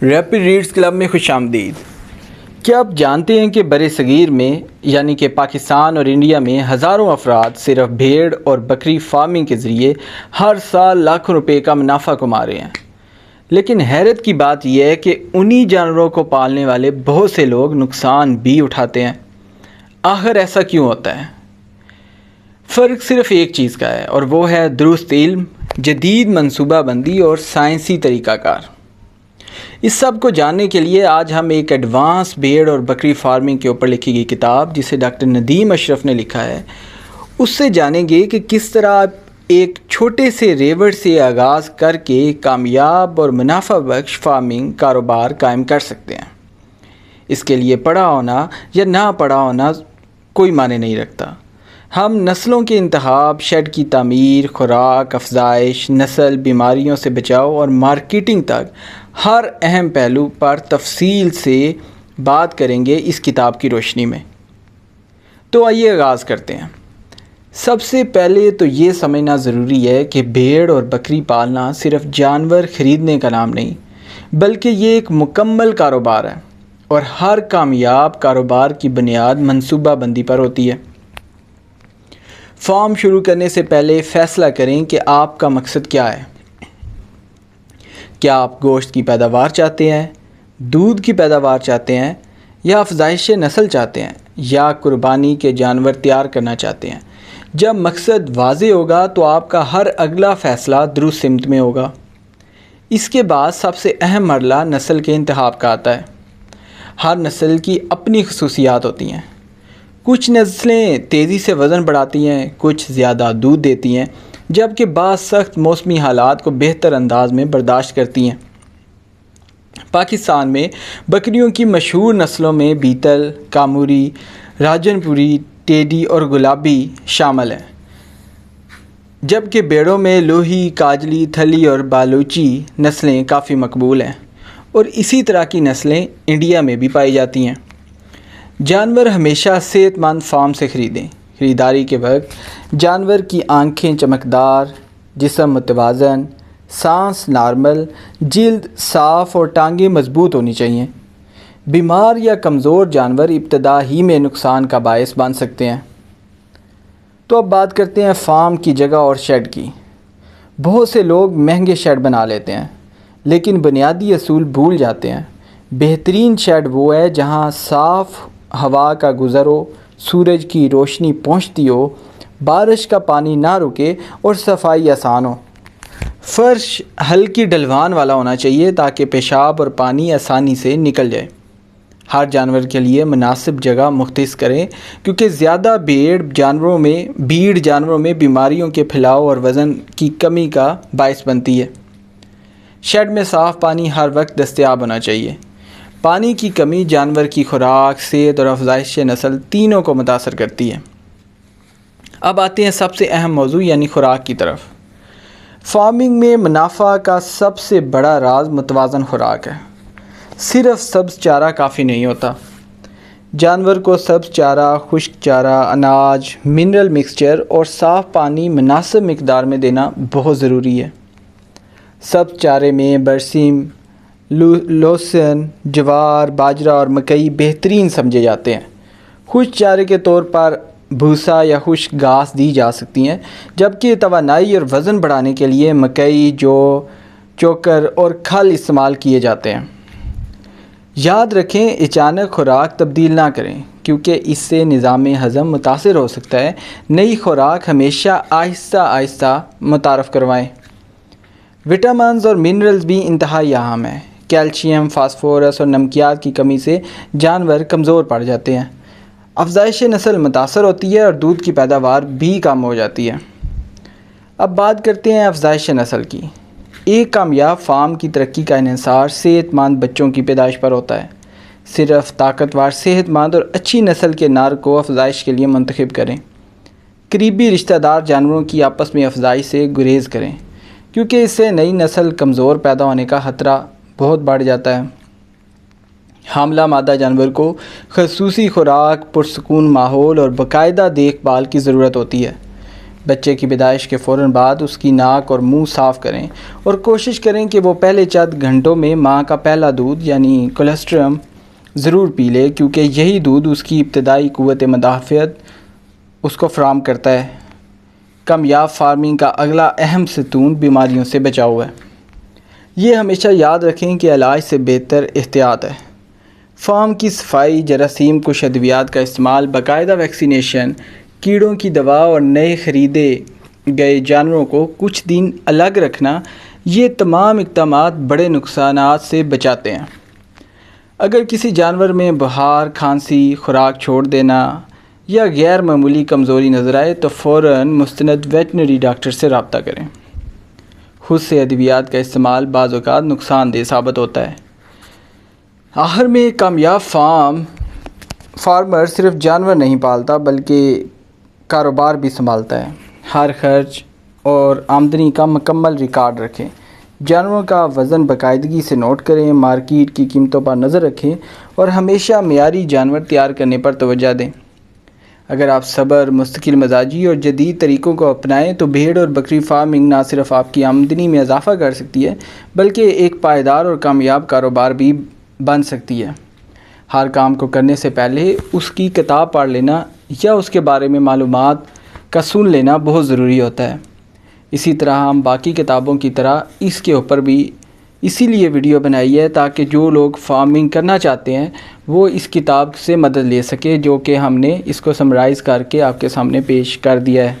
Rapid reads club میں خوش آمدید۔ کیا آپ جانتے ہیں کہ بر صغیر میں یعنی کہ پاکستان اور انڈیا میں ہزاروں افراد صرف بھیڑ اور بکری فارمنگ کے ذریعے ہر سال لاکھوں روپے کا منافع کما رہے ہیں؟ لیکن حیرت کی بات یہ ہے کہ انہی جانوروں کو پالنے والے بہت سے لوگ نقصان بھی اٹھاتے ہیں۔ آخر ایسا کیوں ہوتا ہے؟ فرق صرف ایک چیز کا ہے اور وہ ہے درست علم، جدید منصوبہ بندی اور سائنسی طریقہ کار۔ اس سب کو جاننے کے لیے آج ہم ایک ایڈوانس بھیڑ اور بکری فارمنگ کے اوپر لکھی گئی کتاب جسے ڈاکٹر ندیم اشرف نے لکھا ہے، اس سے جانیں گے کہ کس طرح ایک چھوٹے سے ریوڑ سے آغاز کر کے کامیاب اور منافع بخش فارمنگ کاروبار قائم کر سکتے ہیں۔ اس کے لیے پڑھا ہونا یا نہ پڑھا ہونا کوئی معنی نہیں رکھتا۔ ہم نسلوں کے انتخاب، شیڈ کی تعمیر، خوراک، افزائش، نسل، بیماریوں سے بچاؤ اور مارکیٹنگ تک ہر اہم پہلو پر تفصیل سے بات کریں گے اس کتاب کی روشنی میں۔ تو آئیے آغاز کرتے ہیں۔ سب سے پہلے تو یہ سمجھنا ضروری ہے کہ بھیڑ اور بکری پالنا صرف جانور خریدنے کا نام نہیں، بلکہ یہ ایک مکمل کاروبار ہے اور ہر کامیاب کاروبار کی بنیاد منصوبہ بندی پر ہوتی ہے۔ فارم شروع کرنے سے پہلے فیصلہ کریں کہ آپ کا مقصد کیا ہے۔ کیا آپ گوشت کی پیداوار چاہتے ہیں، دودھ کی پیداوار چاہتے ہیں، یا افزائش نسل چاہتے ہیں، یا قربانی کے جانور تیار کرنا چاہتے ہیں؟ جب مقصد واضح ہوگا تو آپ کا ہر اگلا فیصلہ درست سمت میں ہوگا۔ اس کے بعد سب سے اہم مرحلہ نسل کے انتخاب کا آتا ہے۔ ہر نسل کی اپنی خصوصیات ہوتی ہیں۔ کچھ نسلیں تیزی سے وزن بڑھاتی ہیں، کچھ زیادہ دودھ دیتی ہیں، جبکہ بعض سخت موسمی حالات کو بہتر انداز میں برداشت کرتی ہیں۔ پاکستان میں بکریوں کی مشہور نسلوں میں بیتل، کاموری، راجن پوری، ٹیڈی اور گلابی شامل ہیں، جبکہ بیڑوں میں لوہی، کاجلی، تھلی اور بالوچی نسلیں کافی مقبول ہیں، اور اسی طرح کی نسلیں انڈیا میں بھی پائی جاتی ہیں۔ جانور ہمیشہ صحت مند فارم سے خریدیں۔ خریداری کے وقت جانور کی آنکھیں چمکدار، جسم متوازن، سانس نارمل، جلد صاف اور ٹانگیں مضبوط ہونی چاہیے۔ بیمار یا کمزور جانور ابتدا ہی میں نقصان کا باعث بن سکتے ہیں۔ تو اب بات کرتے ہیں فارم کی جگہ اور شیڈ کی۔ بہت سے لوگ مہنگے شیڈ بنا لیتے ہیں لیکن بنیادی اصول بھول جاتے ہیں۔ بہترین شیڈ وہ ہے جہاں صاف ہوا کا گزر ہو، سورج کی روشنی پہنچتی ہو، بارش کا پانی نہ رکے اور صفائی آسان ہو۔ فرش ہلکی ڈھلوان والا ہونا چاہیے تاکہ پیشاب اور پانی آسانی سے نکل جائے۔ ہر جانور کے لیے مناسب جگہ مختص کریں کیونکہ زیادہ بھیڑ جانوروں میں بیماریوں کے پھیلاؤ اور وزن کی کمی کا باعث بنتی ہے۔ شیڈ میں صاف پانی ہر وقت دستیاب ہونا چاہیے۔ پانی کی کمی جانور کی خوراک، صحت اور افزائش نسل تینوں کو متاثر کرتی ہے۔ اب آتے ہیں سب سے اہم موضوع یعنی خوراک کی طرف۔ فارمنگ میں منافع کا سب سے بڑا راز متوازن خوراک ہے۔ صرف سبز چارہ کافی نہیں ہوتا۔ جانور کو سبز چارہ، خشک چارہ، اناج، منرل مکسچر اور صاف پانی مناسب مقدار میں دینا بہت ضروری ہے۔ سبز چارے میں برسیم، لوسن، جوار، باجرہ اور مکئی بہترین سمجھے جاتے ہیں۔ خشک چارے کے طور پر بھوسا یا خشک گھاس دی جا سکتی ہیں، جبکہ توانائی اور وزن بڑھانے کے لیے مکئی، جو، چوکر اور کھل استعمال کیے جاتے ہیں۔ یاد رکھیں اچانک خوراک تبدیل نہ کریں کیونکہ اس سے نظام ہضم متاثر ہو سکتا ہے۔ نئی خوراک ہمیشہ آہستہ آہستہ متعارف کروائیں۔ وٹامنز اور منرلز بھی انتہائی اہم ہیں۔ کیلشیم، فاسفورس اور نمکیات کی کمی سے جانور کمزور پڑ جاتے ہیں، افزائش نسل متاثر ہوتی ہے اور دودھ کی پیداوار بھی کم ہو جاتی ہے۔ اب بات کرتے ہیں افزائش نسل کی۔ ایک کامیاب فارم کی ترقی کا انحصار صحت مند بچوں کی پیدائش پر ہوتا ہے۔ صرف طاقتور، صحت مند اور اچھی نسل کے نر کو افزائش کے لیے منتخب کریں۔ قریبی رشتہ دار جانوروں کی آپس میں افزائش سے گریز کریں کیونکہ اس سے نئی نسل کمزور پیدا ہونے کا خطرہ بہت بڑھ جاتا ہے۔ حاملہ مادہ جانور کو خصوصی خوراک، پرسکون ماحول اور باقاعدہ دیکھ بھال کی ضرورت ہوتی ہے۔ بچے کی پیدائش کے فوراً بعد اس کی ناک اور منہ صاف کریں اور کوشش کریں کہ وہ پہلے چند گھنٹوں میں ماں کا پہلا دودھ یعنی کولسٹرم ضرور پی لے، کیونکہ یہی دودھ اس کی ابتدائی قوت مدافعت اس کو فراہم کرتا ہے۔ کامیاب فارمنگ کا اگلا اہم ستون بیماریوں سے بچاؤ ہے۔ یہ ہمیشہ یاد رکھیں کہ علاج سے بہتر احتیاط ہے۔ فارم کی صفائی، جراثیم کش ادویات کا استعمال، باقاعدہ ویکسینیشن، کیڑوں کی دوا اور نئے خریدے گئے جانوروں کو کچھ دن الگ رکھنا، یہ تمام اقدامات بڑے نقصانات سے بچاتے ہیں۔ اگر کسی جانور میں بخار، کھانسی، خوراک چھوڑ دینا یا غیر معمولی کمزوری نظر آئے تو فوراً مستند ویٹنری ڈاکٹر سے رابطہ کریں۔ خود سے ادویات کا استعمال بعض اوقات نقصان دہ ثابت ہوتا ہے۔ آخر میں ایک کامیاب فارمر صرف جانور نہیں پالتا بلکہ کاروبار بھی سنبھالتا ہے۔ ہر خرچ اور آمدنی کا مکمل ریکارڈ رکھیں، جانوروں کا وزن باقاعدگی سے نوٹ کریں، مارکیٹ کی قیمتوں پر نظر رکھیں اور ہمیشہ معیاری جانور تیار کرنے پر توجہ دیں۔ اگر آپ صبر، مستقل مزاجی اور جدید طریقوں کو اپنائیں تو بھیڑ اور بکری فارمنگ نہ صرف آپ کی آمدنی میں اضافہ کر سکتی ہے بلکہ ایک پائیدار اور کامیاب کاروبار بھی بن سکتی ہے۔ ہر کام کو کرنے سے پہلے اس کی کتاب پڑھ لینا یا اس کے بارے میں معلومات کا سن لینا بہت ضروری ہوتا ہے۔ اسی طرح ہم باقی کتابوں کی طرح اس کے اوپر بھی اسی لیے ویڈیو بنائی ہے تاکہ جو لوگ فارمنگ کرنا چاہتے ہیں وہ اس کتاب سے مدد لے سکے، جو کہ ہم نے اس کو سمرائز کر کے آپ کے سامنے پیش کر دیا ہے۔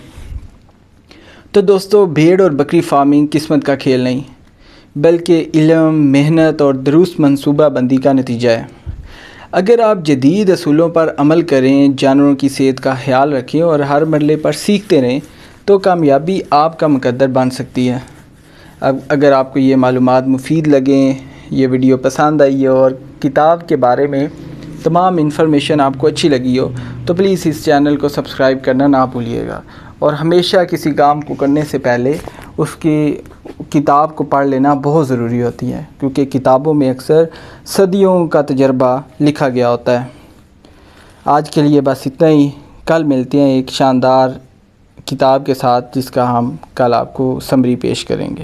تو دوستو، بھیڑ اور بکری فارمنگ قسمت کا کھیل نہیں بلکہ علم، محنت اور درست منصوبہ بندی کا نتیجہ ہے۔ اگر آپ جدید اصولوں پر عمل کریں، جانوروں کی صحت کا خیال رکھیں اور ہر مرحلے پر سیکھتے رہیں تو کامیابی آپ کا مقدر بن سکتی ہے۔ اب اگر آپ کو یہ معلومات مفید لگیں، یہ ویڈیو پسند آئی ہو اور کتاب کے بارے میں تمام انفارمیشن آپ کو اچھی لگی ہو تو پلیز اس چینل کو سبسکرائب کرنا نہ بھولیے گا، اور ہمیشہ کسی کام کو کرنے سے پہلے اس کی کتاب کو پڑھ لینا بہت ضروری ہوتی ہے، کیونکہ کتابوں میں اکثر صدیوں کا تجربہ لکھا گیا ہوتا ہے۔ آج کے لیے بس اتنا ہی، کل ملتے ہیں ایک شاندار کتاب کے ساتھ جس کا ہم کل آپ کو سمری پیش کریں گے۔